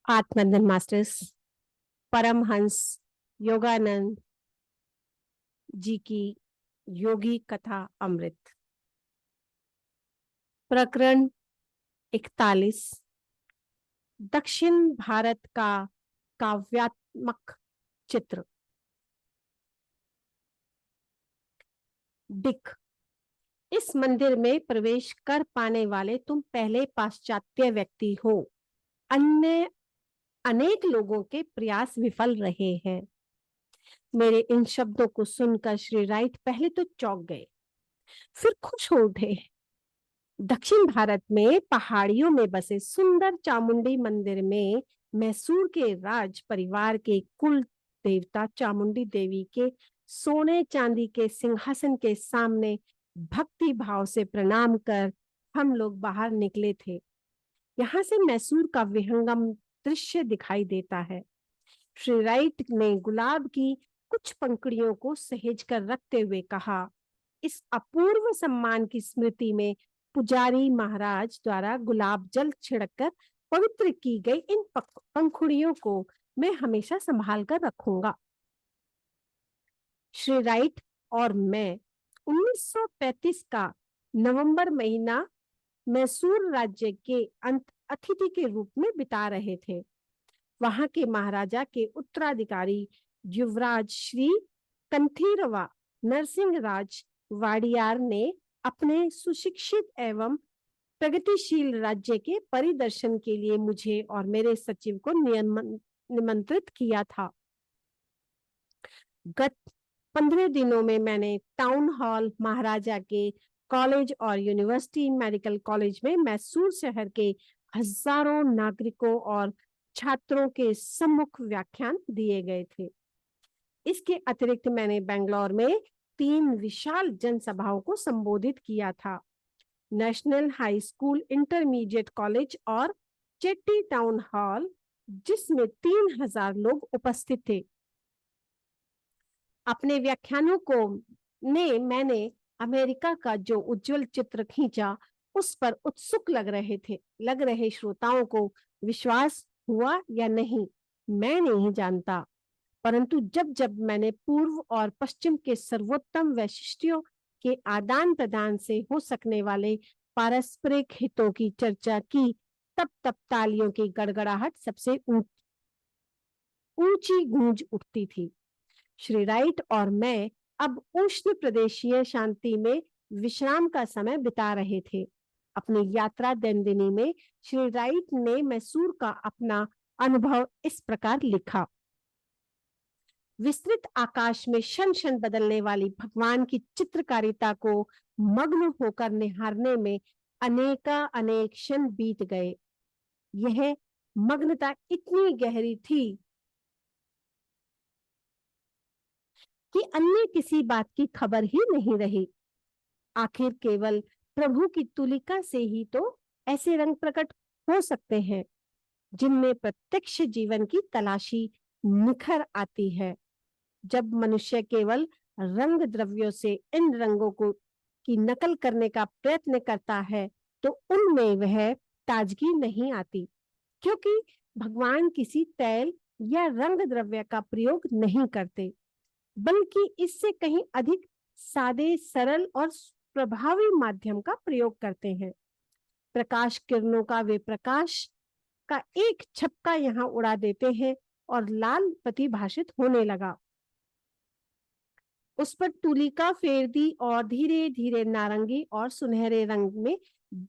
आत्मनंदन masters, Paramhans Yogananda ji की योगी कथा अमृत, प्रकरण 41। दक्षिण भारत का काव्यात्मक चित्र। डिक, इस मंदिर में प्रवेश कर पाने वाले तुम पहले पाश्चात्य व्यक्ति हो। अन्य अनेक लोगों के प्रयास विफल रहे हैं। मेरे इन शब्दों को सुनकर श्री राइट पहले तो चौंक गए, फिर खुश हो उठे। दक्षिण भारत में पहाड़ियों में बसे सुंदर चामुंडी मंदिर में मैसूर के राज परिवार के कुल देवता चामुंडी देवी के सोने चांदी के सिंहासन के सामने भक्ति भाव से प्रणाम कर हम लोग बाहर निकले थे। यहाँ से मैसूर का विहंगम दृश्य दिखाई देता है। श्री राइट ने गुलाब की कुछ पंखुड़ियों को सहेज कर रखते हुए कहा, इस अपूर्व सम्मान की स्मृति में पुजारी महाराज द्वारा गुलाब जल छिड़ककर पवित्र की गई इन पंखुड़ियों को मैं हमेशा संभाल कर रखूंगा। श्री राइट और मैं 1935 का नवंबर महीना मैसूर राज्य के अतिथि के रूप में बिता रहे थे। वहां के महाराजा के उत्तराधिकारी युवराज श्री कंथीरवा नरसिंह राज वाडियार ने अपने सुशिक्षित एवं प्रगतिशील राज्य के परिदर्शन के लिए मुझे और मेरे सचिव को निमंत्रित किया था। गत 15 दिनों में मैंने टाउन हॉल, महाराजा के कॉलेज और यूनिवर्सिटी मेडिकल कॉलेज में मैसूर शहर के हजारों नागरिकों और छात्रों के सम्मुख व्याख्यान दिए गए थे। इसके अतिरिक्त मैंने बेंगलोर में 3 विशाल जनसभाओं को संबोधित किया था। National high school, intermediate college और चेट्टी टाउन हॉल, जिसमें 3000 लोग उपस्थित थे। अपने व्याख्यानों को मैंने अमेरिका का जो उज्जवल चित्र खींचा, उस पर उत्सुक लग रहे श्रोताओं को विश्वास हुआ या नहीं मैं नहीं जानता, परंतु जब जब मैंने पूर्व और पश्चिम के सर्वोत्तम वैशिष्ट्यों के आदान प्रदान से हो सकने वाले पारस्परिक हितों की चर्चा की, तब तब तालियों की गड़गड़ाहट सबसे ऊंची गूंज उठती थी। श्री राइट और मैं अब उष्ण प्रदेशीय शांति में विश्राम का समय बिता रहे थे। अपनी यात्रा दैनंदिनी में श्री राइट ने मैसूर का अपना अनुभव इस प्रकार लिखा। विस्तृत आकाश में क्षण क्षण बदलने वाली भगवान की चित्रकारिता को मग्न होकर निहारने में अनेक क्षण बीत गए। यह मग्नता इतनी गहरी थी कि अन्य किसी बात की खबर ही नहीं रही। आखिर केवल प्रभु की तुलिका से ही तो ऐसे रंग प्रकट हो सकते हैं जिनमें प्रत्यक्ष जीवन की तलाशी निखर आती है। जब मनुष्य केवल रंग द्रव्यों से इन रंगों को की नकल करने का प्रयत्न करता है तो उनमें वह ताजगी नहीं आती, क्योंकि भगवान किसी तैल या रंग द्रव्य का प्रयोग नहीं करते, बल्कि इससे कहीं अधिक सादे, सरल और प्रभावी माध्यम का प्रयोग करते हैं। प्रकाश किरणों का वे प्रकाश का एक छपका यहाँ उड़ा देते हैं और लाल प्रतिभाषित होने लगा। उस पर तुलिका फेर दी और धीरे धीरे नारंगी और सुनहरे रंग में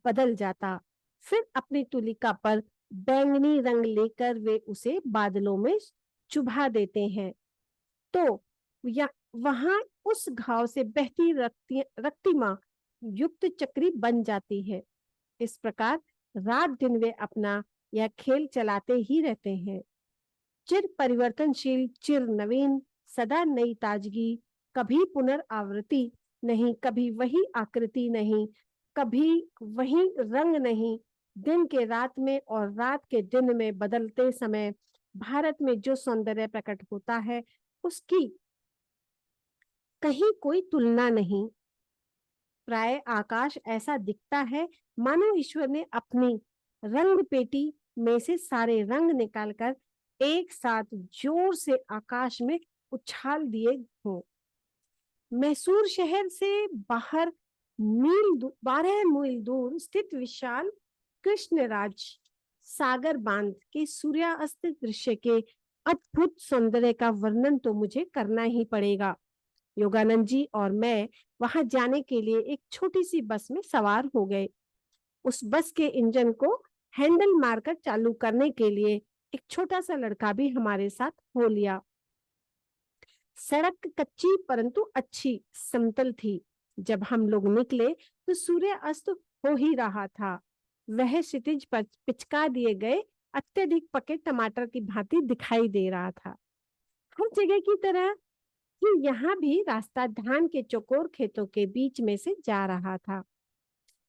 बदल जाता। फिर अपनी तुलिका पर बैंगनी रंग लेकर वे उसे बादलों में चुभा देते हैं, तो या वहां उस घाव से बहती रक्तिमा युक्त चक्री बन जाती है। इस प्रकार रात दिन वे अपना यह खेल चलाते ही रहते हैं। चिर परिवर्तनशील, चिर नवीन, सदा नई ताजगी, कभी पुनरावृत्ति नहीं, कभी वही आकृति नहीं, कभी वही रंग नहीं। दिन के रात में और रात के दिन में बदलते समय भारत में जो सौंदर्य प्रकट होता है, उसकी कहीं कोई तुलना नहीं। प्राय आकाश ऐसा दिखता है मानो ईश्वर ने अपनी रंग पेटी में से सारे रंग निकालकर एक साथ जोर से आकाश में उछाल दिए हो। मैसूर शहर से बाहर 12 मील दूर स्थित विशाल कृष्णराज सागर बांध के सूर्यास्त दृश्य के अद्भुत सौंदर्य का वर्णन तो मुझे करना ही पड़ेगा। योगानंद जी और मैं वहां जाने के लिए एक छोटी सी बस में सवार हो गए। उस बस के इंजन को हैंडल मारकर चालू करने के लिए एक छोटा सा लड़का भी हमारे साथ हो लिया। सड़क कच्ची परंतु अच्छी समतल थी। जब हम लोग निकले तो सूर्य अस्त हो ही रहा था। वह क्षितिज पर पिचका दिए गए अत्यधिक पके टमाटर की भांति दिखाई दे रहा था। हर जगह की तरह कि यहाँ भी रास्ता धान के चौकोर खेतों के बीच में से जा रहा था।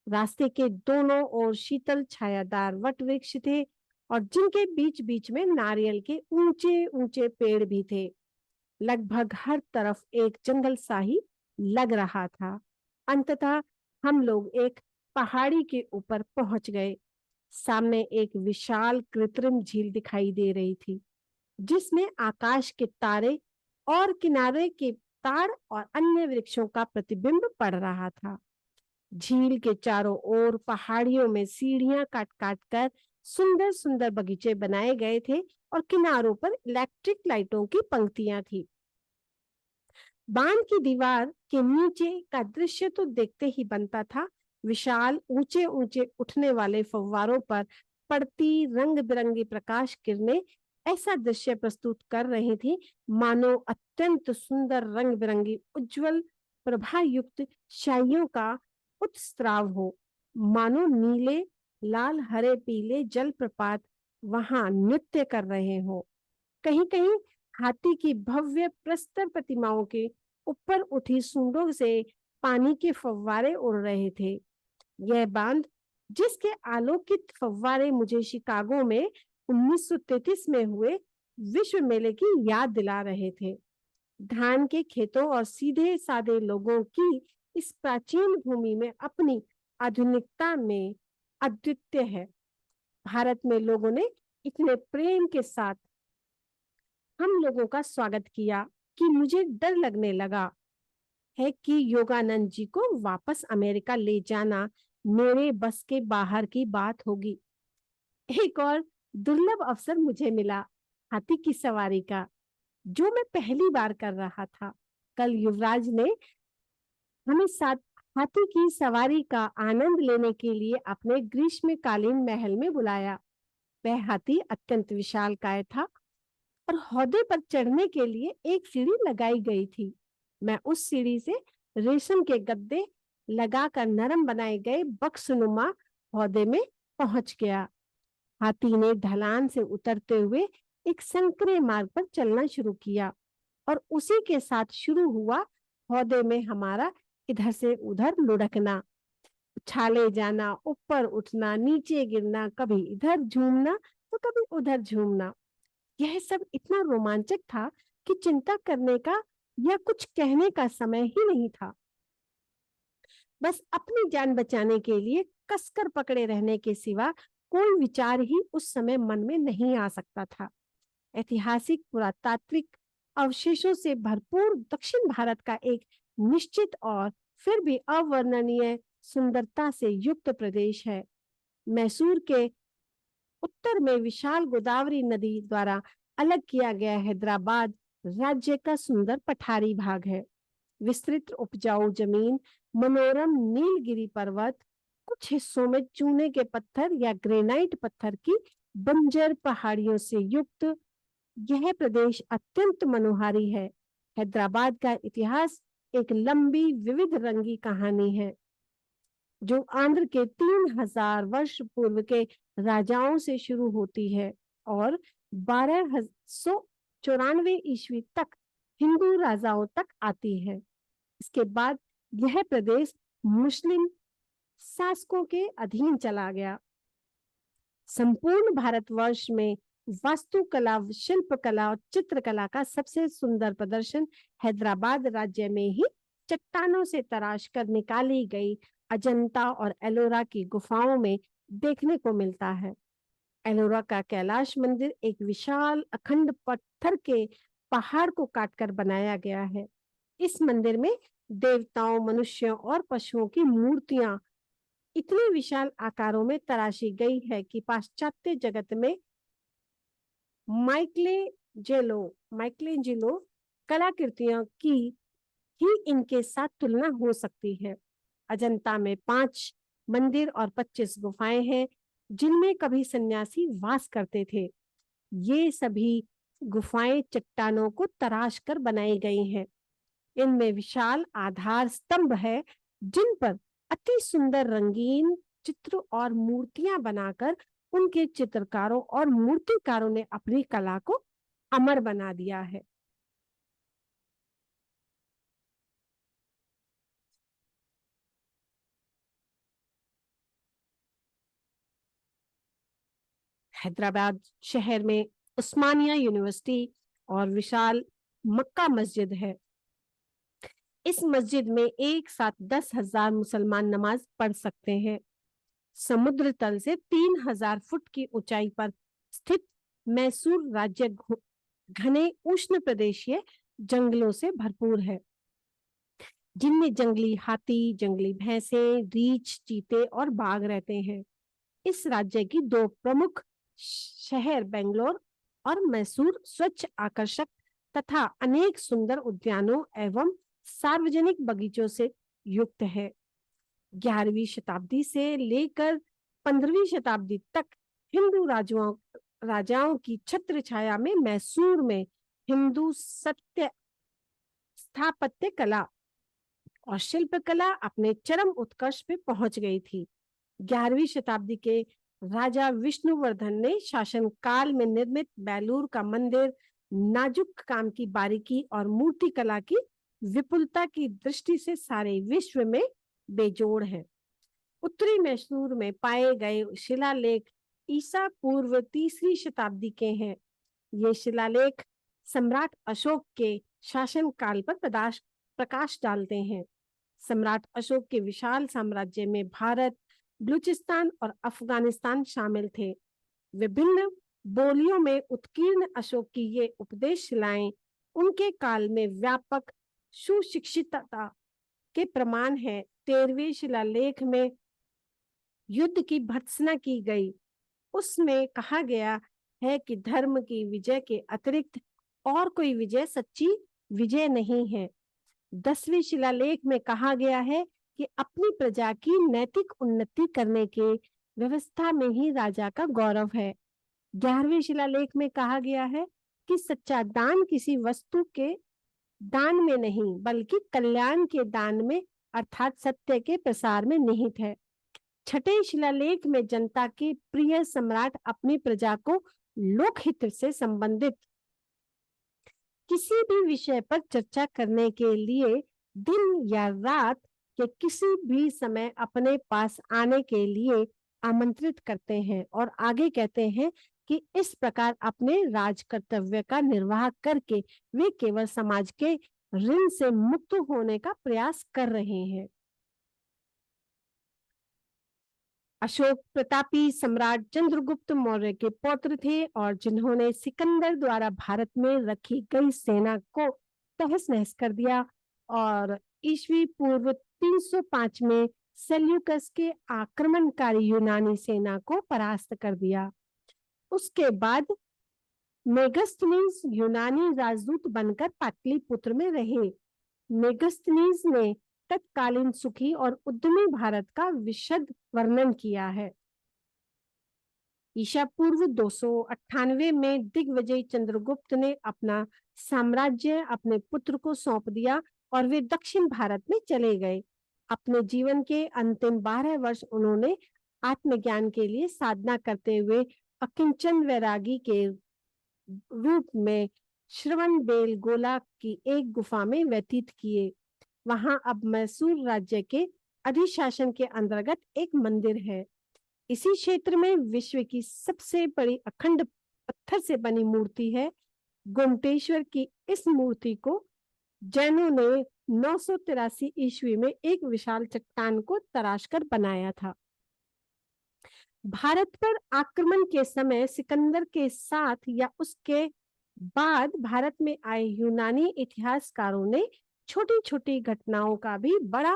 रास्ते के दोनों ओर शीतल छायादार वट वृक्ष थे और जिनके बीच बीच में नारियल के ऊंचे ऊंचे पेड़ भी थे। लगभग हर तरफ एक जंगल सा ही लग रहा था। अंततः हम लोग एक पहाड़ी के ऊपर पहुंच गए। सामने एक विशाल कृत्रिम झील दिखाई दे रही थी, जिसमें आकाश के तारे और किनारे के ताड़ और अन्य वृक्षों का प्रतिबिंब पड़ रहा था। झील के चारों ओर पहाड़ियों में सीढ़ियां काट काट कर सुंदर सुंदर बगीचे बनाए गए थे और किनारों पर इलेक्ट्रिक लाइटों की पंक्तियां थी। बांध की दीवार के नीचे का दृश्य तो देखते ही बनता था। विशाल ऊंचे ऊंचे उठने वाले फव्वारों पर पड़ती रंग बिरंगी प्रकाश किरणें ऐसा दृश्य प्रस्तुत कर रही थी मानो अत्यंत सुंदर रंग बिरंगी उज्जवल प्रभा युक्त शाइयों का उत्स्राव हो। मानो नीले लाल हरे पीले जलप्रपात वहां नृत्य कर रहे हो। कहीं कहीं हाथी की भव्य प्रस्तर प्रतिमाओं के ऊपर उठी सूंडों से पानी के फव्वारे उड़ रहे थे। यह बांध, जिसके आलोकित फव्वारे मुझे शिकागो में 1933 में हुए विश्व मेले की याद दिला रहे थे। धान के खेतों और सीधे साधे लोगों की इस प्राचीन भूमि में अपनी आधुनिकता में अद्वितीय है। भारत में लोगों ने इतने प्रेम के साथ हम लोगों का स्वागत किया कि मुझे डर लगने लगा है कि योगानंद जी को वापस अमेरिका ले जाना मेरे बस के बाहर की बात होगी। एक और दुर्लभ अवसर मुझे मिला हाथी की सवारी का, जो मैं पहली बार कर रहा था। कल युवराज ने हमें साथ हाथी की सवारी का आनंद लेने के लिए अपने ग्रीष्मकालीन महल में बुलाया। वह हाथी अत्यंत विशालकाय था और हौदे पर चढ़ने के लिए एक सीढ़ी लगाई गई थी। मैं उस सीढ़ी से रेशम के गद्दे लगाकर नरम बनाए गए बक्सनुमा हौदे में पहुंच गया। हाथी ने ढलान से उतरते हुए एक संकरे मार्ग पर चलना शुरू किया और उसी के साथ शुरू हुआ हौदे में हमारा इधर से उधर लुढ़कना, उछाले जाना, ऊपर उठना, नीचे गिरना, कभी इधर झूमना तो कभी उधर झूमना। यह सब इतना रोमांचक था कि चिंता करने का या कुछ कहने का समय ही नहीं था। बस अपनी जान बचाने के लिए कसकर पकड़े रहने के सिवा कोई विचार ही उस समय मन में नहीं आ सकता था। ऐतिहासिक पुरातात्विक अवशेषों से भरपूर दक्षिण भारत का एक निश्चित और फिर भी अवर्णनीय सुंदरता से युक्त प्रदेश है। मैसूर के उत्तर में विशाल गोदावरी नदी द्वारा अलग किया गया हैदराबाद राज्य का सुंदर पठारी भाग है। विस्तृत उपजाऊ जमीन, मनोरम नीलगिरी पर्वत, कुछ हिस्सों में चूने के पत्थर या ग्रेनाइट पत्थर की बंजर पहाड़ियों से युक्त यह प्रदेश अत्यंत मनोहारी है। हैदराबाद का इतिहास एक लंबी विविध रंगी कहानी है, जो आंध्र के 3000 वर्ष पूर्व के राजाओं से शुरू होती है और 1294 ईस्वी तक हिंदू राजाओं तक आती है। इसके बाद यह प्रदेश मुस्लिम शासकों के अधीन चला गया। संपूर्ण भारतवर्ष में वास्तुकला, शिल्पकला और चित्रकला का सबसे सुंदर प्रदर्शन हैदराबाद राज्य में ही चट्टानों से तराश कर निकाली गई अजंता और एलोरा की गुफाओं में देखने को मिलता है। एलोरा का कैलाश मंदिर एक विशाल अखंड पत्थर के पहाड़ को काटकर बनाया गया है। इस मंदिर में देवताओं, मनुष्यों और पशुओं की मूर्तियां इतने विशाल आकारों में तराशी गई है कि पाश्चात्य जगत में माइकलेंजेलो माइकलेंजेलो कलाकृतियों की ही इनके साथ तुलना हो सकती है। अजंता में 5 मंदिर और 25 गुफाएं हैं जिनमें कभी सन्यासी वास करते थे। ये सभी गुफाएं चट्टानों को तराश कर बनाई गई हैं। इनमें विशाल आधार स्तंभ है जिन पर अति सुंदर रंगीन चित्र और मूर्तियां बनाकर उनके चित्रकारों और मूर्तिकारों ने अपनी कला को अमर बना दिया है। हैदराबाद शहर में उस्मानिया यूनिवर्सिटी और विशाल मक्का मस्जिद है। इस मस्जिद में एक साथ 10,000 मुसलमान नमाज पढ़ सकते हैं। समुद्र तल से 3,000 फुट की ऊंचाई पर स्थित मैसूर राज्य घने उष्ण प्रदेशीय जंगलों से भरपूर है, जिनमें जंगली हाथी, जंगली भैंसे, रीछ, चीते और बाघ रहते हैं। इस राज्य की 2 प्रमुख शहर बेंगलोर और मैसूर स्वच्छ, आकर्षक तथा अनेक सुंदर उद्यानों एवं सार्वजनिक बगीचों से युक्त है। 11वीं शताब्दी से लेकर 15वीं शताब्दी तक हिंदू राजाओं की छत्र छाया में मैसूर में हिंदू सत्य स्थापत्य कला और शिल्पकला अपने चरम उत्कर्ष पे पहुंच गई थी। 11वीं शताब्दी के राजा विष्णुवर्धन ने शासन काल में निर्मित बेलूर का मंदिर नाजुक काम की बारीकी और मूर्ति कला की विपुलता की दृष्टि से सारे विश्व में बेजोड़ है। उत्तरी मैसूर में पाए गए शिलालेख ईसा पूर्व 3री शताब्दी के हैं। ये शिलालेख सम्राट अशोक के शासन काल पर प्रकाश डालते हैं। सम्राट अशोक के विशाल साम्राज्य में भारत, बलूचिस्तान और अफगानिस्तान शामिल थे। विभिन्न बोलियों में उत्कीर्ण अशोक की ये उपदेश शिलाएं उनके काल में व्यापक सुशिक्षितता के प्रमाण है। 13वें शिलालेख में युद्ध की भर्त्सना की गई। उसमें कहा गया है कि धर्म की विजय के अतिरिक्त और कोई विजय सच्ची विजय नहीं है। 10वें शिलालेख में कहा गया है कि अपनी प्रजा की नैतिक उन्नति करने के व्यवस्था में ही राजा का गौरव है। 11वें शिलालेख में कहा गया है कि सच्चा दान किसी वस्तु के दान में नहीं बल्कि कल्याण के दान में अर्थात सत्य के प्रसार में निहित है। 6ठे शिलालेख में जनता के प्रिय सम्राट अपनी प्रजा को लोकहित से संबंधित किसी भी विषय पर चर्चा करने के लिए दिन या रात के किसी भी समय अपने पास आने के लिए आमंत्रित करते हैं और आगे कहते हैं कि इस प्रकार अपने राज कर्तव्य का निर्वाह करके वे केवल समाज के ऋण से मुक्त होने का प्रयास कर रहे हैं। अशोक प्रतापी सम्राट चंद्रगुप्त मौर्य के पौत्र थे और जिन्होंने सिकंदर द्वारा भारत में रखी गई सेना को तहस नहस कर दिया और ईस्वी पूर्व 305 में सेल्यूकस के आक्रमणकारी यूनानी सेना को परास्त कर दिया। उसके बाद मेगस्थनीज यूनानी राजदूत बनकर पाटलिपुत्र में रहे। मेगस्थनीज ने तत्कालीन सुखी और उद्यमी भारत का विशद वर्णन किया है। ईसा पूर्व 298 में दिग्विजय चंद्रगुप्त ने अपना साम्राज्य अपने पुत्र को सौंप दिया और वे दक्षिण भारत में चले गए। अपने जीवन के अंतिम 12 वर्ष उन्होंने आत्मज्ञान के लिए साधना करते हुए अकिंचन वैरागी के रूप में श्रवण बेलगोला की एक गुफा में व्यतीत किए। वहां अब मैसूर राज्य के अधिशासन के अंतर्गत एक मंदिर है। इसी क्षेत्र में विश्व की सबसे बड़ी अखंड पत्थर से बनी मूर्ति है। गोमटेश्वर की इस मूर्ति को जैनों ने 983 ईस्वी में एक विशाल चट्टान को तराश कर बनाया था। भारत पर आक्रमण के समय सिकंदर के साथ या उसके बाद भारत में आए यूनानी इतिहासकारों ने छोटी छोटी घटनाओं का भी बड़ा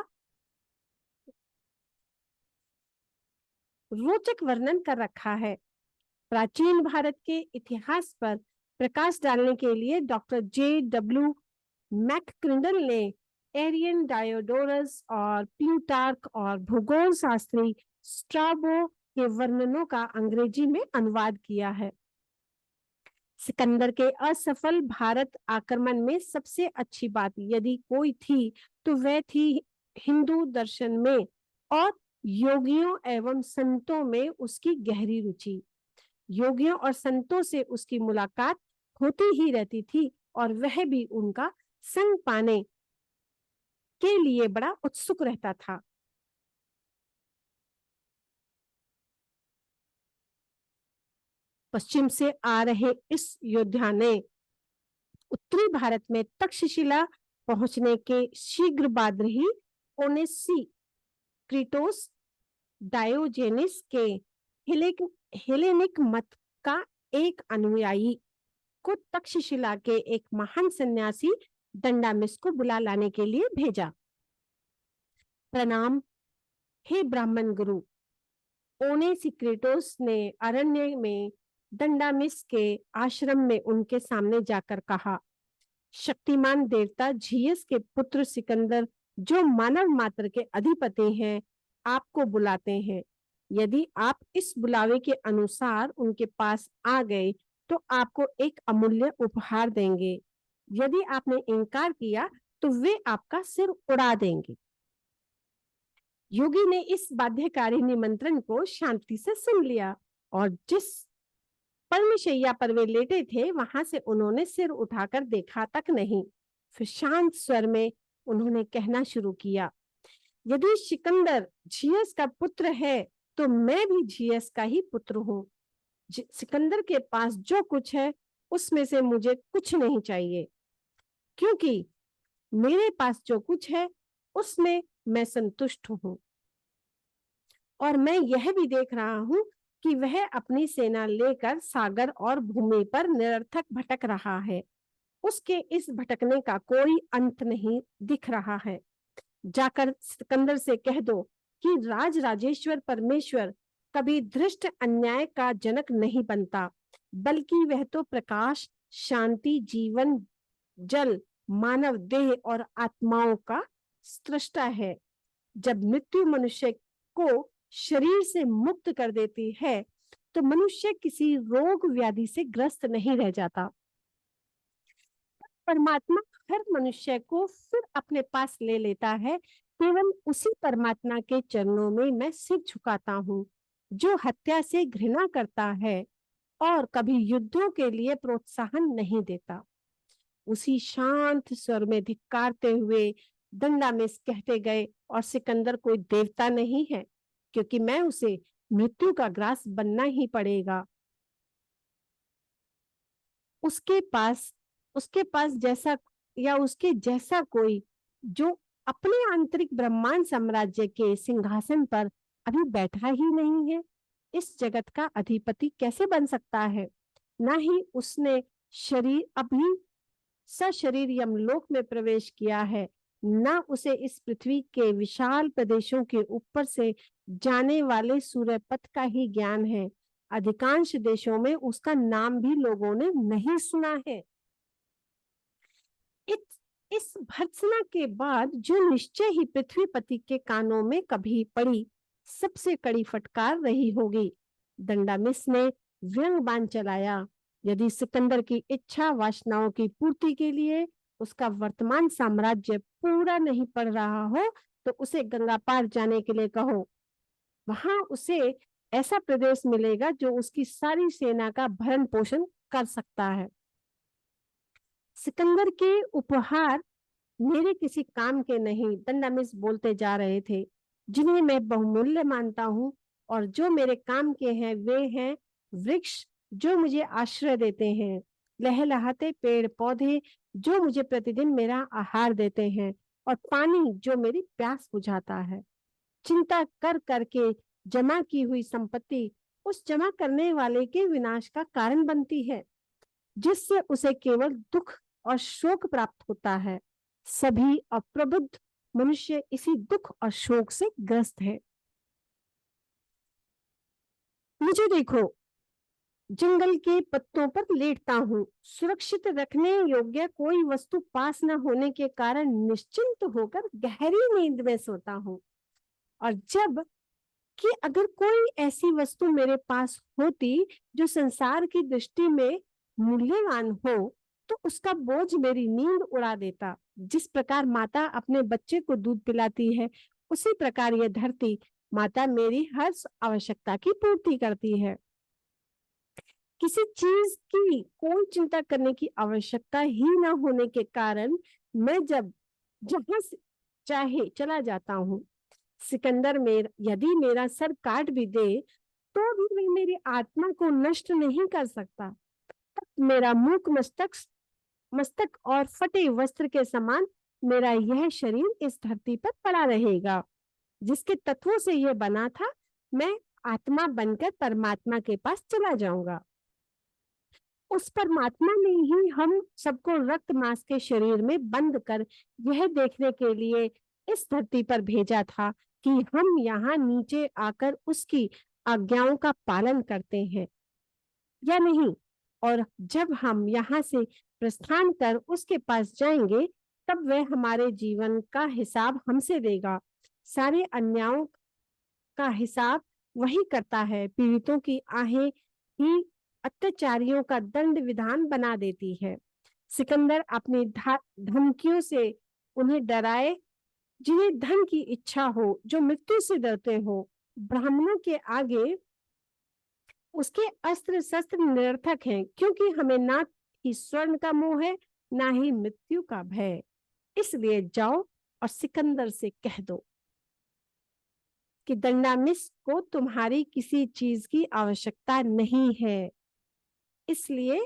रोचक वर्णन कर रखा है। प्राचीन भारत के इतिहास पर प्रकाश डालने के लिए डॉक्टर J.W. मैकक्रिंडल ने एरियन, डायोडोरस और प्लूटार्क और भूगोल शास्त्री स्ट्राबो के वर्णनों का अंग्रेजी में अनुवाद किया है। सिकंदर के असफल भारत आक्रमण में सबसे अच्छी बात यदि कोई थी तो वह थी हिंदू दर्शन में और योगियों एवं संतों में उसकी गहरी रुचि। योगियों और संतों से उसकी मुलाकात होती ही रहती थी और वह भी उनका संग पाने के लिए बड़ा उत्सुक रहता था। पश्चिम से आ रहे इस योद्धा ने उत्तरी भारत में तक्षशिला पहुंचने के शीघ्र बाद ही ओनेसी क्रीटोस डायोजेनिस के हेलेनिक मत का एक अनुयायी को तक्षशिला के एक महान सन्यासी दंडामिस को बुला लाने के लिए भेजा। प्रणाम हे ब्राह्मण गुरु। ओनेसिक्रिटोस ने अरण्य में दंडामिस के आश्रम में उनके सामने जाकर कहा, शक्तिमान देवता झियस के पुत्र सिकंदर जो मानव मात्र के अधिपति हैं, आपको बुलाते हैं। यदि आप इस बुलावे के अनुसार उनके पास आ गए तो आपको एक अमूल्य उपहार देंगे। यदि आपने इनकार किया तो वे आपका सिर उड़ा देंगे। योगी ने इस बाध्यकारी निमंत्रण को शांति से सुन लिया और जिस पर्णशैया पर वे लेटे थे वहां से उन्होंने सिर उठाकर देखा तक नहीं। फिर शांत स्वर में उन्होंने कहना शुरू किया, यदि सिकंदर झियस का पुत्र है तो मैं भी झियस का ही पुत्र हूँ। सिकंदर के पास जो कुछ है उसमें से मुझे कुछ नहीं चाहिए, क्योंकि मेरे पास जो कुछ है उसमें मैं संतुष्ट हूँ। और मैं यह भी देख रहा हूँ कि वह अपनी सेना लेकर सागर और भूमि पर निरर्थक भटक रहा है। उसके इस भटकने का कोई अंत नहीं दिख रहा है। जाकर सिकंदर से कह दो कि राज राजेश्वर परमेश्वर कभी धृष्ट अन्याय का जनक नहीं बनता, बल्कि वह तो प्रकाश, शांति, जीवन, जल, मानव देह और आत्माओं का सृष्टा है। जब मृत्यु मनुष्य को शरीर से मुक्त कर देती है तो मनुष्य किसी रोग व्याधि से ग्रस्त नहीं रह जाता। परमात्मा हर मनुष्य को फिर अपने पास ले लेता है। केवल उसी परमात्मा के चरणों में मैं सिर झुकाता हूँ जो हत्या से घृणा करता है और कभी युद्धों के लिए प्रोत्साहन नहीं देता। उसी शांत स्वर में धिक्कारते हुए दंडामिस कहते गए, और सिकंदर कोई देवता नहीं है, क्योंकि मैं उसे मृत्यु का ग्रास बनना ही पड़ेगा। उसके पास जैसा या उसके जैसा कोई जो अपने आंतरिक ब्रह्मांड साम्राज्य के सिंहासन पर अभी बैठा ही नहीं है, इस जगत का अधिपति कैसे बन सकता है? ना ही उसने शरीर अभी सशरीर यमलोक में प्रवेश किया है, न उसे इस पृथ्वी के विशाल प्रदेशों के ऊपर से जाने वाले सूर्य पथ का ही ज्ञान है। अधिकांश देशों में उसका नाम भी लोगों ने नहीं सुना है। इस भर्त्सना के बाद जो निश्चय ही पृथ्वीपति के कानों में कभी पड़ी सबसे कड़ी फटकार रही होगी। दंडामिस ने व्यंग बाण चलाया। यदि सिकंदर की इच्छा वासनाओं की पूर्ति के लिए उसका वर्तमान साम्राज्य पूरा नहीं पड़ रहा हो तो उसे गंगा पार जाने के लिए कहो। वहां उसे ऐसा प्रदेश मिलेगा जो उसकी सारी सेना का भरण पोषण कर सकता है। सिकंदर के उपहार मेरे किसी काम के नहीं, दंडामिस बोलते जा रहे थे, जिन्हें मैं बहुमूल्य मानता हूँ और जो मेरे काम के हैं वे हैं वृक्ष जो मुझे आश्रय देते हैं, लहलहाते पेड़ पौधे जो मुझे प्रतिदिन मेरा आहार देते हैं, और पानी जो मेरी प्यास बुझाता है। चिंता कर करके जमा की हुई संपत्ति उस जमा करने वाले के विनाश का कारण बनती है, जिससे उसे केवल दुख और शोक प्राप्त होता है। सभी अप्रबुद्ध मनुष्य इसी दुख और शोक से ग्रस्त है। मुझे देखो, जंगल के पत्तों पर लेटता हूँ, सुरक्षित रखने योग्य कोई वस्तु पास न होने के कारण निश्चिंत होकर गहरी नींद में सोता हूँ। और जब कि अगर कोई ऐसी वस्तु मेरे पास होती जो संसार की दृष्टि में मूल्यवान हो, तो उसका बोझ मेरी नींद उड़ा देता। जिस प्रकार माता अपने बच्चे को दूध पिलाती है, उसी प्रकार यह धरती माता मेरी हर आवश्यकता की पूर्ति करती है। किसी चीज की कोई चिंता करने की आवश्यकता ही न होने के कारण मैं जब जहां चाहे चला जाता हूँ। सिकंदर यदि मेरा सर काट भी दे, तो भी वह मेरी आत्मा को नष्ट नहीं कर सकता। मेरा मूक मस्तक और फटे वस्त्र के समान मेरा यह शरीर इस धरती पर पड़ा रहेगा। जिसके तत्वों से यह बना था, मैं आत्मा बनकर परमात्मा के पास चला जाऊंगा। उस परमात्मा ने ही हम सबको रक्त मांस के शरीर में बंद कर यह देखने के लिए इस धरती पर भेजा था कि हम यहाँ नीचे आकर उसकी आज्ञाओं का पालन करते हैं या नहीं। और जब हम यहाँ से प्रस्थान कर उसके पास जाएंगे, तब वह हमारे जीवन का हिसाब हमसे लेगा। सारे अन्यायों का हिसाब वही करता है। पीड़ितों की आहें ही अत्याचारियों का दंड विधान बना देती है। सिकंदर अपनी धमकियों से उन्हें डराए जिन्हें धन की इच्छा हो, जो मृत्यु से डरते हो। ब्राह्मणों के आगे उसके अस्त्र शस्त्र निरर्थक हैं, क्योंकि हमें ना ही स्वर्ण का मोह है, ना ही मृत्यु का भय। इसलिए जाओ और सिकंदर से कह दो कि दंडामिस को तुम्हारी किसी चीज की आवश्यकता नहीं है, इसलिए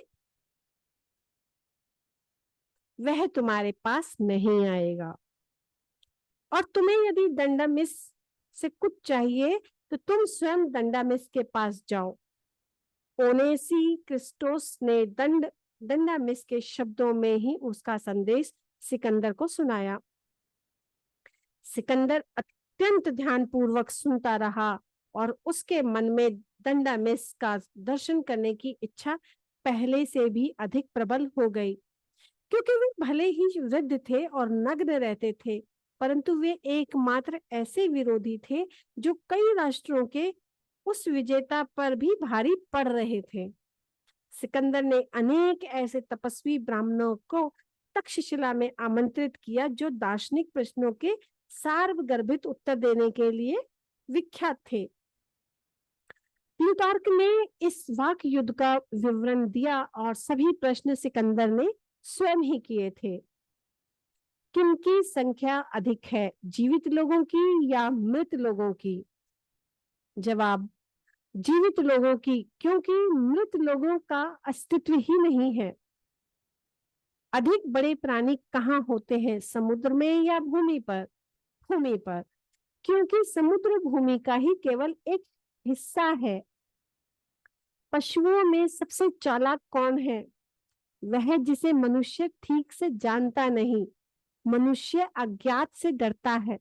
वह तुम्हारे पास नहीं आएगा। और तुम्हें यदि दंडामिस से कुछ चाहिए, तो तुम स्वयं दंडामिस के पास जाओ। ओनेसी क्रिस्टोस ने दंडामिस के शब्दों में ही उसका संदेश सिकंदर को सुनाया। सिकंदर अत्यंत ध्यानपूर्वक सुनता रहा और उसके मन में दंडामिस का दर्शन करने की इच्छा पहले से भी अधिक प्रबल हो गई। क्योंकि वे भले ही वृद्ध थे और नग्न रहते थे, परंतु वे एकमात्र ऐसे विरोधी थे जो कई राष्ट्रों के उस विजेता पर भी भारी पड़ रहे थे। सिकंदर ने अनेक ऐसे तपस्वी ब्राह्मणों को तक्षशिला में आमंत्रित किया, जो दार्शनिक प्रश्नों के सार्वगर्भित उत्तर देने के लिए विख्यात थे। प्लूटार्क ने इस वाक युद्ध का विवरण दिया और सभी प्रश्न सिकंदर ने स्वयं ही किए थे। किनकी संख्या अधिक है, जीवित लोगों की या मृत लोगों की? जवाब, जीवित लोगों की, क्योंकि मृत लोगों का अस्तित्व ही नहीं है। अधिक बड़े प्राणी कहाँ होते हैं, समुद्र में या भूमि पर? भूमि पर, क्योंकि समुद्र भूमि का ही केवल एक हिस्सा है। पशुओं में सबसे चालाक कौन है? वह जिसे मनुष्य ठीक से जानता नहीं। मनुष्य अज्ञात से डरता है।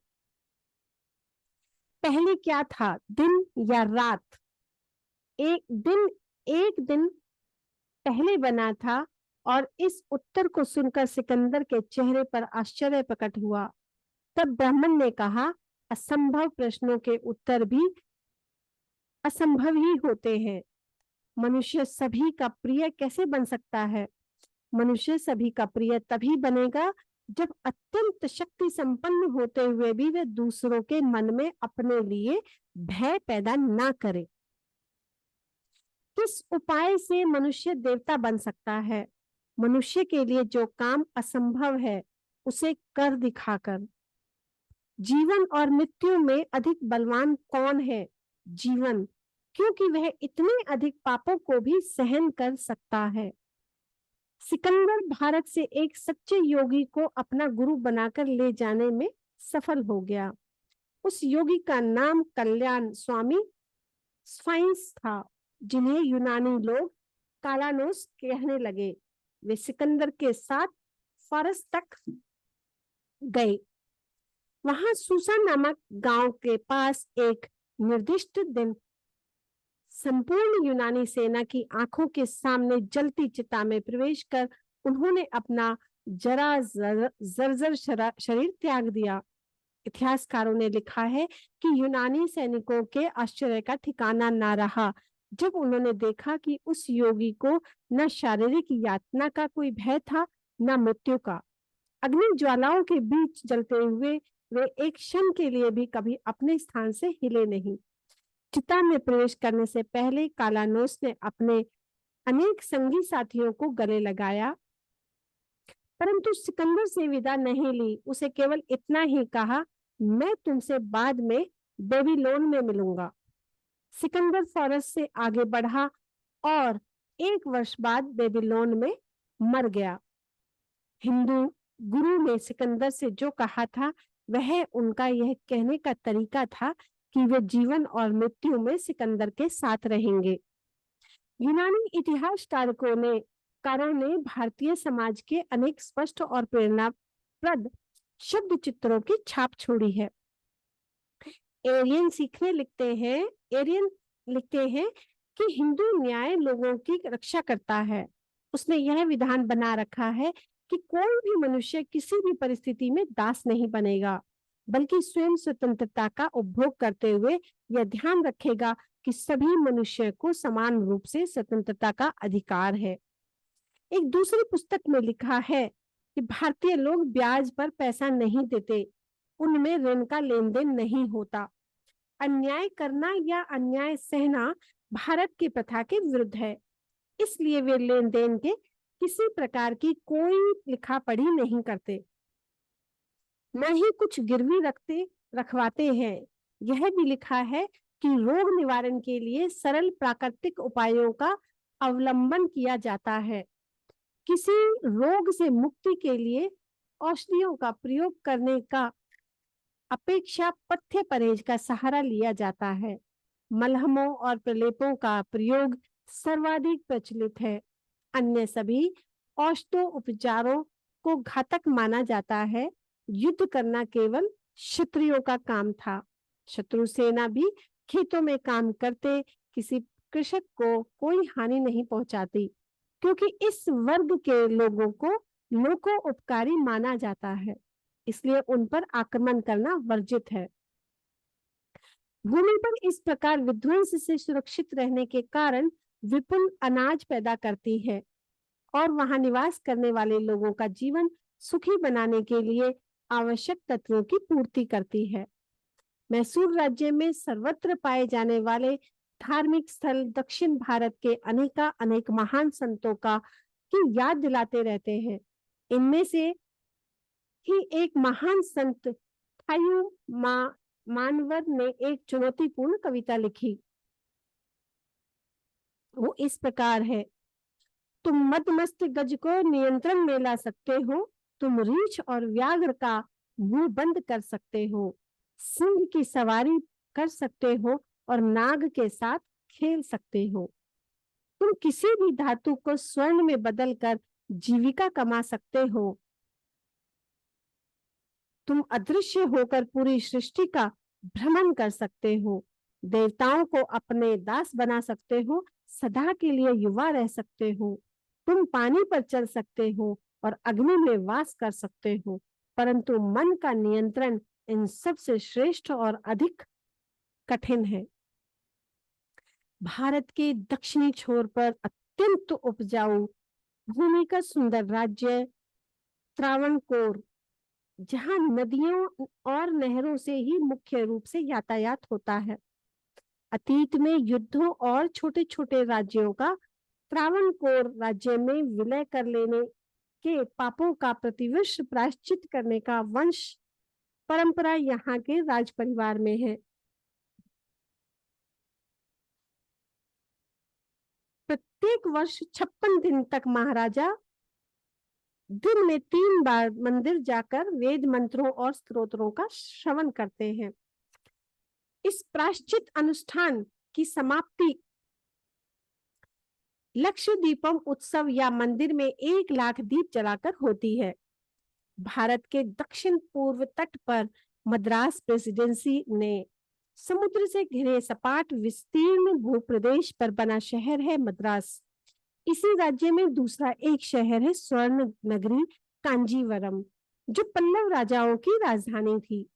पहले क्या था, दिन या रात? एक दिन पहले बना था। और इस उत्तर को सुनकर सिकंदर के चेहरे पर आश्चर्य प्रकट हुआ। तब ब्राह्मण ने कहा, असंभव प्रश्नों के उत्तर भी असंभव ही होते हैं। मनुष्य सभी का प्रिय कैसे बन सकता है? मनुष्य सभी का प्रिय तभी बनेगा जब अत्यंत शक्ति संपन्न होते हुए भी वे दूसरों के मन में अपने लिए भय पैदा ना करे। किस उपाय से मनुष्य देवता बन सकता है? मनुष्य के लिए जो काम असंभव है, उसे कर दिखाकर। जीवन और मृत्यु में अधिक बलवान कौन है? जीवन, क्योंकि वह इतने अधिक पापों को भी सहन कर सकता है। सिकंदर भारत से एक सच्चे योगी को अपना गुरु बनाकर ले जाने में सफल हो गया। उस योगी का नाम कल्याण स्वामी स्फाइंस था, जिन्हें यूनानी लोग कालानोस कहने लगे। वे सिकंदर के साथ फारस तक गए। वहां सूसा नामक गांव के पास एक निर्दिष्ट दिन संपूर्ण यूनानी सेना की आंखों के सामने जलती चिता में प्रवेश कर उन्होंने अपना जर्जर शरीर त्याग दिया। इतिहासकारों ने लिखा है कि यूनानी सैनिकों के आश्चर्य का ठिकाना ना रहा जब उन्होंने देखा कि उस योगी को न शारीरिक यातना का कोई भय था, न मृत्यु का। अग्नि ज्वालाओं के बीच जलते हुए वे एक क्षण के लिए भी कभी अपने स्थान से हिले नहीं। चिता में प्रवेश करने से पहले कालानोस ने अपने अनेक संगी साथियों को गले लगाया, परंतु सिकंदर से विदा नहीं ली। उसे केवल इतना ही कहा, मैं तुमसे बाद में बेबीलोन में मिलूंगा। सिकंदर फारस से आगे बढ़ा और 1 वर्ष बाद बेबीलोन में मर गया। हिंदू गुरु ने सिकंदर से जो कहा था वह उनका यह कहने का तरीका था कि वे जीवन और मृत्यु में सिकंदर के साथ रहेंगे। यूनानी कारों ने भारतीय समाज के अनेक स्पष्ट और प्रेरणाप्रद शब्द चित्रों की छाप छोड़ी है। एरियन लिखते हैं कि हिंदू न्याय लोगों की रक्षा करता है। उसने यह विधान बना रखा है कि कोई भी मनुष्य किसी भी परिस्थिति में दास नहीं बनेगा, बल्कि स्वयं स्वतंत्रता का उपभोग करते हुए यह ध्यान रखेगा कि सभी मनुष्य को समान रूप से स्वतंत्रता का अधिकार है। एक दूसरी पुस्तक में लिखा है कि भारतीय लोग ब्याज पर पैसा नहीं देते, उनमें ऋण का लेन देन नहीं होता। अन्याय करना या अन्याय सहना भारत की प्रथा के विरुद्ध है, इसलिए वे लेन देन के किसी प्रकार की कोई लिखा पढ़ी नहीं करते, न ही कुछ गिरवी रखवाते हैं। यह भी लिखा है कि रोग निवारण के लिए सरल प्राकृतिक उपायों का अवलंबन किया जाता है। किसी रोग से मुक्ति के लिए औषधियों का प्रयोग करने का अपेक्षा पथ्य परहेज का सहारा लिया जाता है। मलहमों और प्रलेपों का प्रयोग सर्वाधिक प्रचलित है। अन्य सभी औषधों उपचारों को घातक माना जाता है। युद्ध करना केवल क्षत्रियों का काम था। शत्रु सेना भी खेतों में काम करते किसी कृषक को कोई हानि नहीं पहुंचाती, क्योंकि इस वर्ग के लोगों को लोकोपकारी माना जाता है, इसलिए उन पर आक्रमण करना वर्जित है। भूमि पर इस प्रकार विध्वंस से सुरक्षित रहने के कारण विपुल अनाज पैदा करती है और वहां निवास करने वाले लोगों का जीवन सुखी बनाने के लिए आवश्यक तत्वों की पूर्ति करती है। मैसूर राज्य में सर्वत्र पाए जाने वाले धार्मिक स्थल दक्षिण भारत के अनेक महान संतों का की याद दिलाते रहते हैं। इनमें से ही एक महान संत थायू मानवर ने एक चुनौतीपूर्ण कविता लिखी। वो इस प्रकार है, तुम मदमस्त गज को नियंत्रण में ला सकते हो, तुम रीछ और व्याघ्र का मुंह बंद कर सकते हो, सिंह की सवारी कर सकते हो और नाग के साथ खेल सकते हो। तुम किसी भी धातु को स्वर्ण में बदलकर जीविका कमा सकते हो। तुम अदृश्य होकर पूरी सृष्टि का भ्रमण कर सकते हो। देवताओं को अपने दास बना सकते हो, सदा के लिए युवा रह सकते हो। तुम पानी पर चल सकते हो और अग्नि में वास कर सकते हो, परंतु मन का नियंत्रण इन सब से श्रेष्ठ और अधिक कठिन है। भारत के दक्षिणी छोर पर अत्यंत उपजाऊ भूमि का सुंदर राज्य त्रावणकोर, जहां नदियों और नहरों से ही मुख्य रूप से यातायात होता है। अतीत में युद्धों और छोटे छोटे राज्यों का त्रावणकोर राज्य में विलय कर लेने के पापों का प्रतिवर्ष प्रायश्चित करने का वंश परंपरा यहाँ के राज परिवार में है। प्रत्येक वर्ष 56 दिन तक महाराजा दिन में 3 बार मंदिर जाकर वेद मंत्रों और स्तोत्रों का श्रवण करते हैं। इस प्रायश्चित अनुष्ठान की समाप्ति लक्ष्य दीपम उत्सव या मंदिर में 1 लाख दीप जलाकर होती है। भारत के दक्षिण पूर्व तट पर मद्रास प्रेसिडेंसी ने समुद्र से घिरे सपाट विस्तीर्ण भूप्रदेश पर बना शहर है मद्रास। इसी राज्य में दूसरा एक शहर है स्वर्ण नगरी कांजीवरम, जो पल्लव राजाओं की राजधानी थी।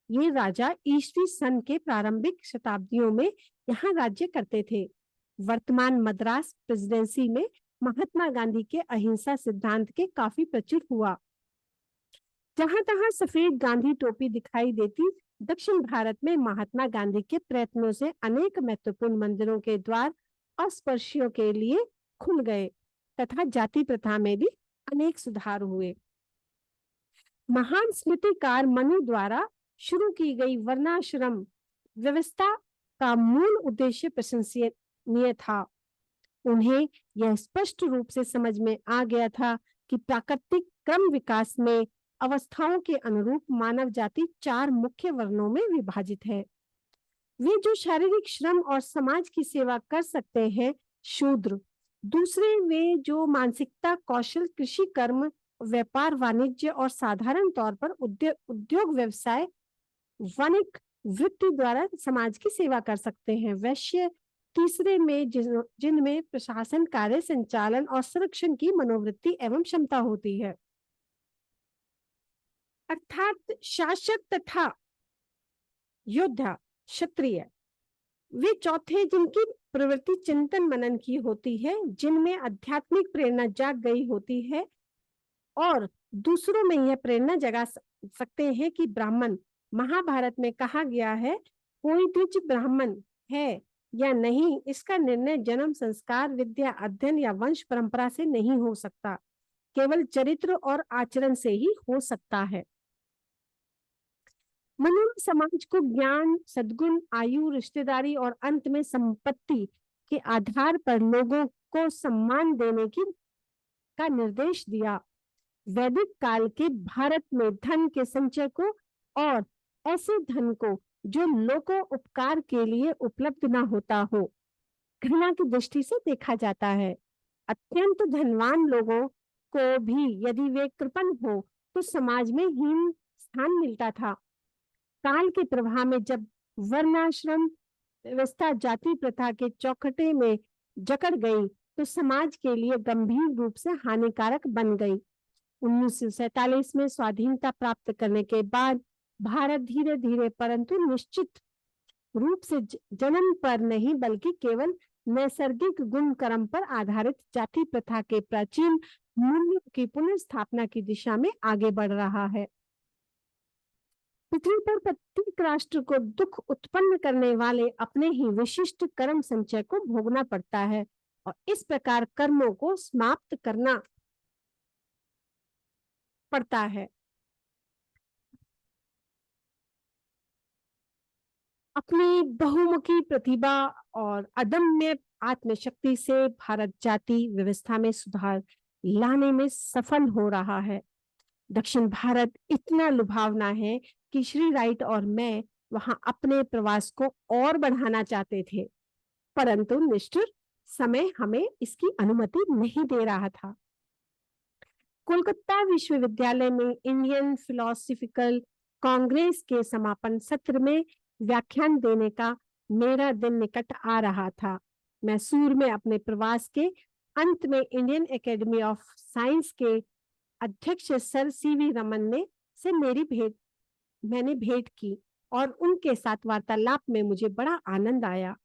ये राजा ईस्वी सन के प्रारंभिक शताब्दियों में यहाँ राज्य करते थे। वर्तमान मद्रास प्रेसिडेंसी में महात्मा गांधी के अहिंसा सिद्धांत के काफी प्रचुर हुआ। जहां तहां सफेद गांधी टोपी दिखाई देती, दक्षिण भारत में महात्मा गांधी के प्रयत्नों से अनेक महत्वपूर्ण मंदिरों के द्वार अस्पृश्यों के लिए खुल गए तथा जाति प्रथा में भी अनेक सुधार हुए। महान स्मृतिकार मनु द्वारा शुरू की गई वर्णाश्रम व्यवस्था का मूल उद्देश्य प्रशंसनीय था। उन्हें यह स्पष्ट रूप से समझ में आ गया था कि प्राकृतिक क्रम विकास में अवस्थाओं के अनुरूप मानव जाति 4 मुख्य वर्णों में विभाजित है। वे जो शारीरिक श्रम और समाज की सेवा कर सकते हैं, शूद्र। दूसरे, वे जो मानसिकता, कौशल, कृषि कर्म, व्यापार वाणिज्य और साधारण तौर पर उद्योग व्यवसाय वणिक वृत्ति द्वारा समाज की सेवा कर सकते हैं, वैश्य। तीसरे में जिनमें प्रशासन कार्य, संचालन और संरक्षण की मनोवृत्ति एवं क्षमता होती है, अर्थात शासक तथा योद्धा क्षत्रिय। वे चौथे, जिनकी प्रवृत्ति चिंतन मनन की होती है, जिनमें आध्यात्मिक प्रेरणा जाग गई होती है और दूसरों में यह प्रेरणा जगा सकते हैं कि ब्राह्मण। महाभारत में कहा गया है, कोई द्विज ब्राह्मण है या नहीं, इसका निर्णय जन्म, संस्कार, विद्या, अध्ययन या वंश परंपरा से नहीं हो सकता, केवल चरित्र और आचरण से ही हो सकता है। मनु समाज को ज्ञान, सद्गुण, आयु, रिश्तेदारी और अंत में संपत्ति के आधार पर लोगों को सम्मान देने का निर्देश दिया। वैदिक काल के भारत में धन के संचय को और ऐसे धन को जो लोगों उपकार के लिए उपलब्ध न होता हो, घृणा की दृष्टि से देखा जाता है। अत्यंत धनवान लोगों को भी यदि वे कृपण हो तो समाज में हीन स्थान मिलता था। काल के प्रवाह में जब वर्णाश्रम व्यवस्था जाति प्रथा के चौखटे में जकड़ गई तो समाज के लिए गंभीर रूप से हानिकारक बन गई। 1947 में स्वाधीनता प्राप्त करने के बाद भारत धीरे धीरे परंतु निश्चित रूप से जन्म पर नहीं बल्कि केवल नैसर्गिक गुण कर्म पर आधारित जाति प्रथा के प्राचीन मूल्यों की पुनर्स्थापना की दिशा में आगे बढ़ रहा है। पृथ्वी पर प्रत्येक राष्ट्र को दुख उत्पन्न करने वाले अपने ही विशिष्ट कर्म संचय को भोगना पड़ता है और इस प्रकार कर्मों को समाप्त करना पड़ता है। अपनी बहुमुखी प्रतिभा और अदम्य आत्मशक्ति से भारत जाति व्यवस्था में सुधार लाने में सफल हो रहा है। दक्षिण भारत इतना लुभावना है कि श्री राइट और मैं वहां अपने प्रवास को और बढ़ाना चाहते थे, परंतु निष्ठुर समय हमें इसकी अनुमति नहीं दे रहा था। कोलकाता विश्वविद्यालय में इंडियन फिलोसॉफिकल कांग्रेस के समापन सत्र में व्याख्यान देने का मेरा दिन निकट आ रहा था। मैसूर में अपने प्रवास के अंत में इंडियन एकेडमी ऑफ साइंस के अध्यक्ष सर सीवी रमन से मैंने भेंट की और उनके साथ वार्तालाप में मुझे बड़ा आनंद आया।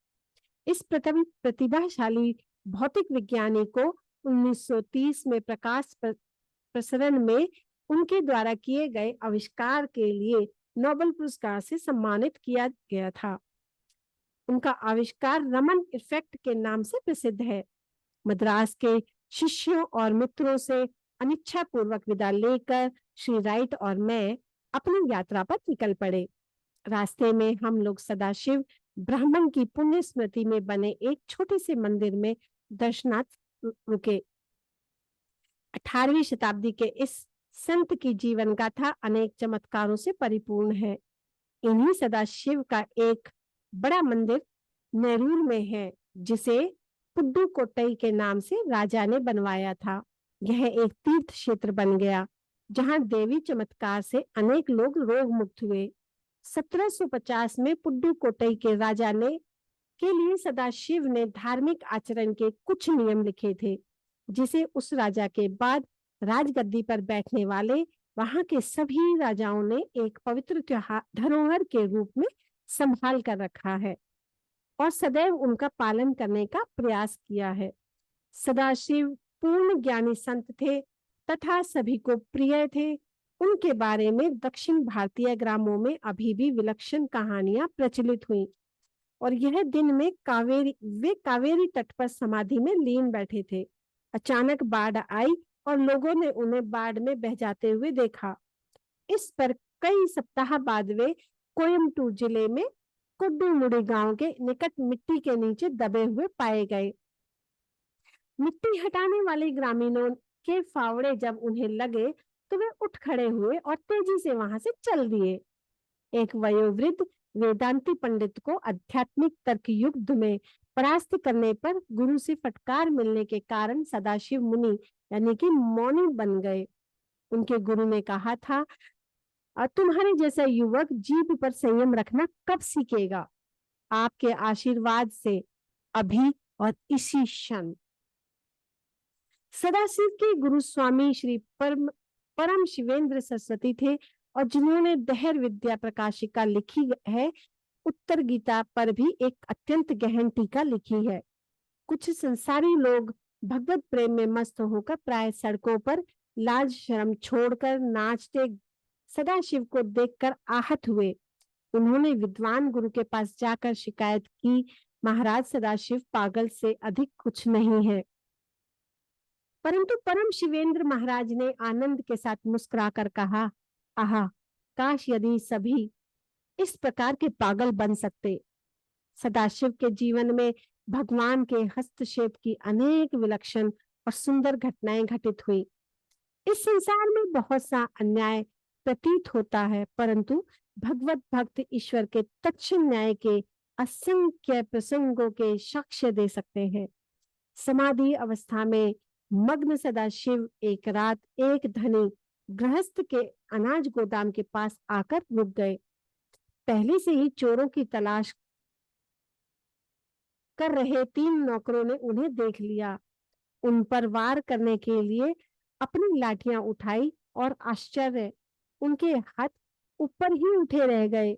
इस प्रतिभाशाली भौतिक विज्ञानी को 1930 में प्रकाश प्रसरण में उनके द्वारा किए गए आविष्कार के लिए नोबेल पुरस्कार से सम्मानित किया गया था। उनका आविष्कार रमन इफेक्ट के नाम से प्रसिद्ध है। मद्रास के शिष्यों और मित्रों से अनिच्छा पूर्वक विदा लेकर श्री राइट और मैं अपनी यात्रा पर निकल पड़े। रास्ते में हम लोग सदाशिव ब्राह्मण की पुण्य स्मृति में बने एक छोटे से मंदिर में दर्शनार्थ रुके। 18वीं शताब्दी के इस संत की जीवन गाथा अनेक चमत्कारों से परिपूर्ण है। इन्हीं सदाशिव का एक बड़ा मंदिर नेरूर में है, जिसे पुडुकोट्टई के नाम से राजा ने बनवाया था। यह एक तीर्थ क्षेत्र बन गया, जहां देवी चमत्कार से अनेक लोग रोग मुक्त हुए। 1750 में पुडुकोट्टई के राजा ने के लिए सदाशिव ने धार्मिक आचरण के कुछ नियम लिखे थे, जिसे उस राजा के बाद राजगद्दी पर बैठने वाले वहां के सभी राजाओं ने एक पवित्र धरोहर के रूप में संभाल कर रखा है और सदैव उनका पालन करने का प्रयास किया है। सदाशिव पूर्ण ज्ञानी संत थे तथा सभी को प्रिय थे। उनके बारे में दक्षिण भारतीय ग्रामों में अभी भी विलक्षण कहानियां प्रचलित हुई और यह दिन में वे कावेरी तट पर समाधि में लीन बैठे थे। अचानक बाढ़ आई और लोगों ने उन्हें बाढ़ में बह जाते हुए देखा। इस पर कई सप्ताह बाद वे कोयम्बटूर जिले में कुड्डूमुड़ी गांव के निकट मिट्टी के नीचे दबे हुए पाए गए। मिट्टी हटाने वाले ग्रामीणों के फावड़े जब उन्हें लगे तो वे उठ खड़े हुए और तेजी से वहां से चल दिए। एक वयोवृद्ध वेदांती पंडित को आध्यात्मिक तर्क युद्ध में परास्त करने पर गुरु से फटकार मिलने के कारण सदाशिव मुनि यानी कि मौनी बन गए। उनके गुरु ने कहा था, तुम्हारे जैसा युवक जीभ पर संयम रखना कब सीखेगा? आपके आशीर्वाद से अभी और इसी क्षण। सदाशिव के गुरु स्वामी श्री परम शिवेंद्र सरस्वती थे और जिन्होंने दहर विद्या प्रकाशिका लिखी है, उत्तर गीता पर भी एक अत्यंत गहन टीका लिखी है। कुछ संसारी लोग भगवत प्रेम में मस्त होकर प्राय सड़कों पर लाज शर्म छोड़कर नाचते सदाशिव को देखकर आहत हुए। उन्होंने विद्वान गुरु के पास जाकर शिकायत की, महाराज सदाशिव पागल से अधिक कुछ नहीं है। परंतु परम शिवेंद्र महाराज ने आनंद के साथ मुस्कुराकर कहा, आहा, काश यदि सभी इस प्रकार के पागल बन सकते। सदाशिव के जीवन में भगवान के हस्तक्षेप की अनेक विलक्षण और सुंदर घटनाएं घटित हुई। इस संसार में बहुत सा अन्याय प्रतीत होता है, परंतु भगवत भक्त ईश्वर के तत्क्षण न्याय के असंख्य प्रसंगों के साक्ष्य दे सकते हैं। समाधि अवस्था में मग्न सदाशिव एक रात एक धनी गृहस्थ के अनाज गोदाम के पास आकर रुक गए। पहले से ही चोरों की तलाश कर रहे 3 नौकरों ने उन्हें देख लिया। उन पर वार करने के लिए अपनी लाठियां उठाई और आश्चर्य, उनके हाथ ऊपर ही उठे रह गए।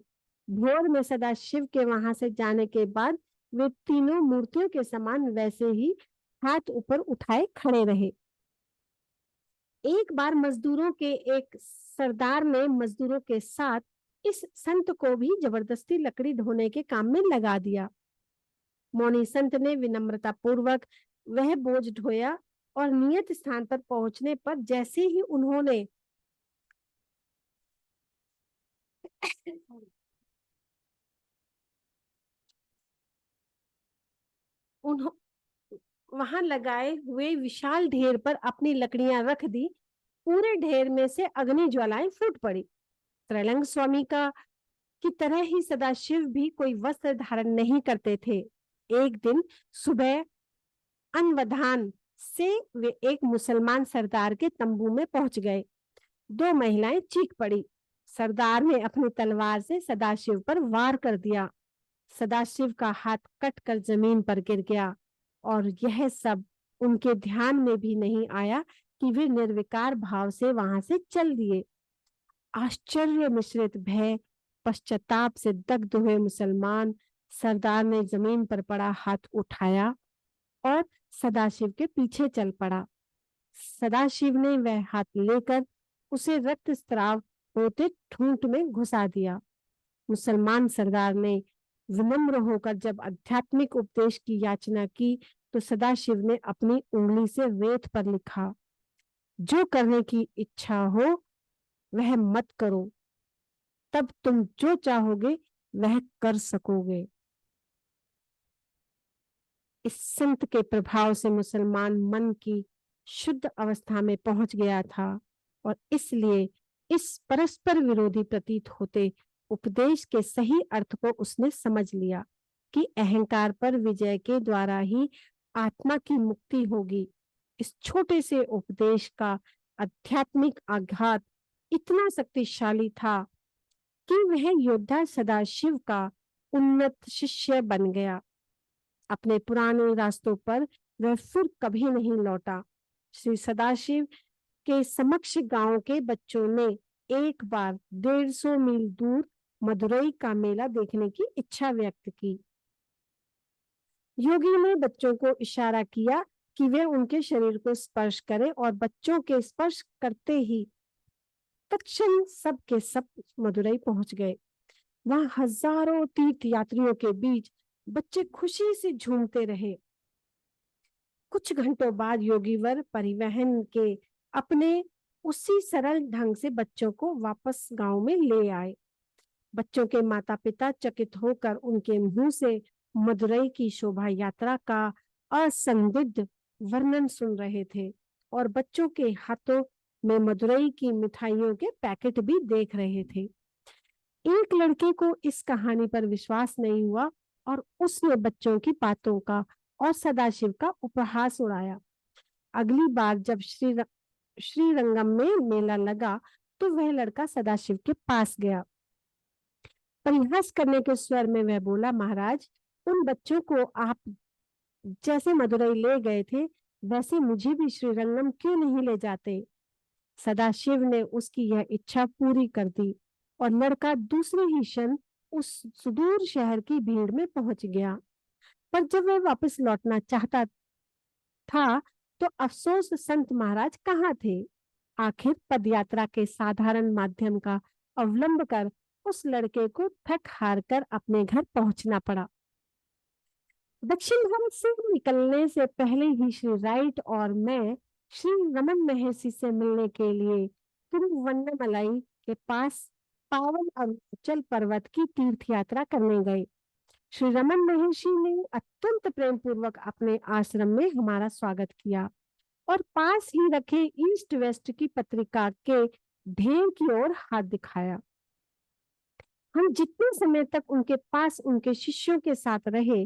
भोर में सदाशिव के वहां से जाने के बाद वे तीनों मूर्तियों के समान वैसे ही हाथ ऊपर उठाए खड़े रहे। एक बार मजदूरों के एक सरदार ने मजदूरों के साथ इस संत को भी जबरदस्ती लकड़ी ढोने के काम में लगा दिया। मौनी संत ने विनम्रता पूर्वक वह बोझ ढोया और नियत स्थान पर पहुंचने पर जैसे ही उन्होंने वहां लगाए हुए विशाल ढेर पर अपनी लकड़ियां रख दी, पूरे ढेर में से अग्नि ज्वालाएं फूट पड़ी। त्रैलंग स्वामी का की तरह ही सदाशिव भी कोई वस्त्र धारण नहीं करते थे। एक दिन सुबह अनवधान से वे एक मुसलमान सरदार के तंबू में पहुंच गए। 2 महिलाएं चीख पड़ी। सरदार ने अपनी तलवार से सदाशिव पर वार कर दिया। सदाशिव का हाथ कटकर जमीन पर गिर गया और यह सब उनके ध्यान में भी नहीं आया कि वे निर्विकार भाव से वहां से चल दिए। आश्चर्य मिश्रित भय पश्चाताप से दग्ध हुए मुसलमान सरदार ने जमीन पर पड़ा हाथ उठाया और सदाशिव के पीछे चल पड़ा। सदाशिव ने वह हाथ लेकर उसे रक्तस्राव होते ठूंठ में घुसा दिया। मुसलमान सरदार ने विनम्र होकर जब आध्यात्मिक उपदेश की याचना की तो सदाशिव ने अपनी उंगली से रेत पर लिखा, जो करने की इच्छा हो वह मत करो, तब तुम जो चाहोगे वह कर सकोगे। इस संत के प्रभाव से मुसलमान मन की शुद्ध अवस्था में पहुंच गया था और इसलिए इस परस्पर विरोधी प्रतीत होते उपदेश के सही अर्थ को उसने समझ लिया कि अहंकार पर विजय के द्वारा ही आत्मा की मुक्ति होगी। इस छोटे से उपदेश का आध्यात्मिक आघात इतना शक्तिशाली था कि वह योद्धा सदाशिव का उन्नत शिष्य बन गया। अपने पुराने रास्तों पर वह फिर कभी नहीं लौटा। श्री सदाशिव के समक्ष गांव के बच्चों ने एक बार 150 मील दूर मदुरई का मेला देखने की इच्छा व्यक्त की। योगी ने बच्चों को इशारा किया कि वे उनके शरीर को स्पर्श करें और बच्चों के स्पर्श करते ही तत्क्षण सब के सब मदुरई पहुंच गए। वहां हजारों तीर्थ यात्रियों के बीच बच्चे खुशी से झूमते रहे। कुछ घंटों बाद योगीवर परिवहन के अपने उसी सरल ढंग से बच्चों को वापस गांव में ले आए। बच्चों के माता पिता चकित होकर उनके मुंह से मदुरई की शोभा यात्रा का असंदिग्ध वर्णन सुन रहे थे और बच्चों के हाथों में मदुरई की मिठाइयों के पैकेट भी देख रहे थे। एक लड़के को इस कहानी पर विश्वास नहीं हुआ और उसने बच्चों की बातों का और सदाशिव का उपहास उड़ाया। अगली बार जब श्रीरंगम में मेला लगा तो वह लड़का सदाशिव के पास गया। परिहास करने के स्वर में वह बोला, महाराज, उन बच्चों को आप जैसे मदुरई ले गए थे वैसे मुझे भी श्रीरंगम क्यों नहीं ले जाते। सदाशिव ने उसकी यह इच्छा पूरी कर दी और लड़का दूसरे ही क्षण उस सुदूर शहर की भीड़ में पहुंच गया। पर जब वह वापस लौटना चाहता था तो अफसोस, संत महाराज कहाँ थे। आखिर पदयात्रा के साधारण माध्यम का अवलंब कर उस लड़के को थक हार कर अपने घर पहुंचना पड़ा। दक्षिण भारत से निकलने से पहले ही श्री राइट और मैं श्री रमन महर्षि से मिलने के लिए तिरुवन्नामलाई के पास पावन अरुणाचल पर्वत की तीर्थ यात्रा करने गए। श्री रमन महर्षि ने अत्यंत प्रेम पूर्वक अपने आश्रम में हमारा स्वागत किया और पास ही रखे ईस्ट वेस्ट की पत्रिका के ढेर की ओर हाथ दिखाया। हम जितने समय तक उनके पास उनके शिष्यों के साथ रहे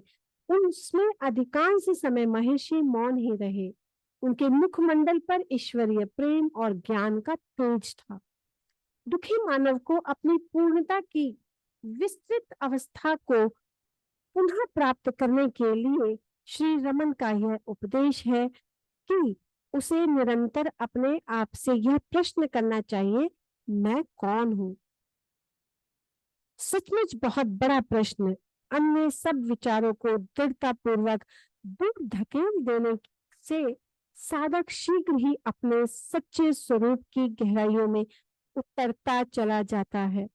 उसमें अधिकांश समय महर्षि मौन ही रहे। उनके मुखमंडल पर ईश्वरीय प्रेम और ज्ञान का तेज था। दुखी मानव को अपनी पूर्णता की विस्तृत अवस्था को पुनः प्राप्त करने के लिए श्री रमन का यह उपदेश है कि उसे निरंतर अपने आप से यह प्रश्न करना चाहिए, मैं कौन हूं। सचमुच बहुत बड़ा प्रश्न। अन्य सब विचारों को दृढ़ता पूर्वक दूर धकेल देने से साधक शीघ्र ही अपने सच्चे स्वरूप की गहराइयों में उतरता चला जाता है।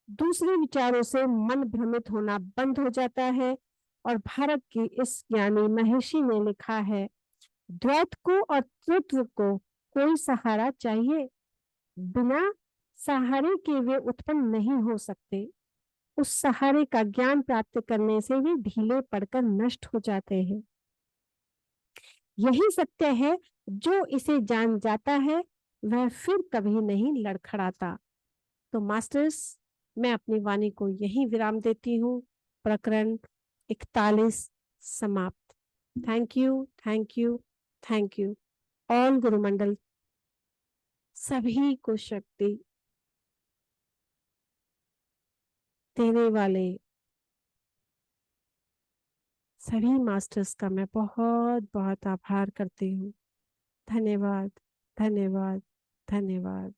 दूसरे विचारों से मन भ्रमित होना बंद हो जाता है और भारत की इस ज्ञानी महर्षि ने लिखा है, द्वैत को और त्रित्व को कोई सहारा चाहिए, बिना सहारे के वे उत्पन्न नहीं हो सकते। उस सहारे का ज्ञान प्राप्त करने से वे ढीले पड़कर नष्ट हो जाते हैं। यही सत्य है, जो इसे जान जाता है वह फिर कभी नहीं लड़खड़ाता। तो मास्टर्स, मैं अपनी वाणी को यही विराम देती हूँ। प्रकरण 41 समाप्त। Thank you, thank you, thank you. All गुरुमंडल सभी को शक्ति देने वाले सभी मास्टर्स का मैं बहुत बहुत आभार करती हूँ। धन्यवाद, धन्यवाद, धन्यवाद।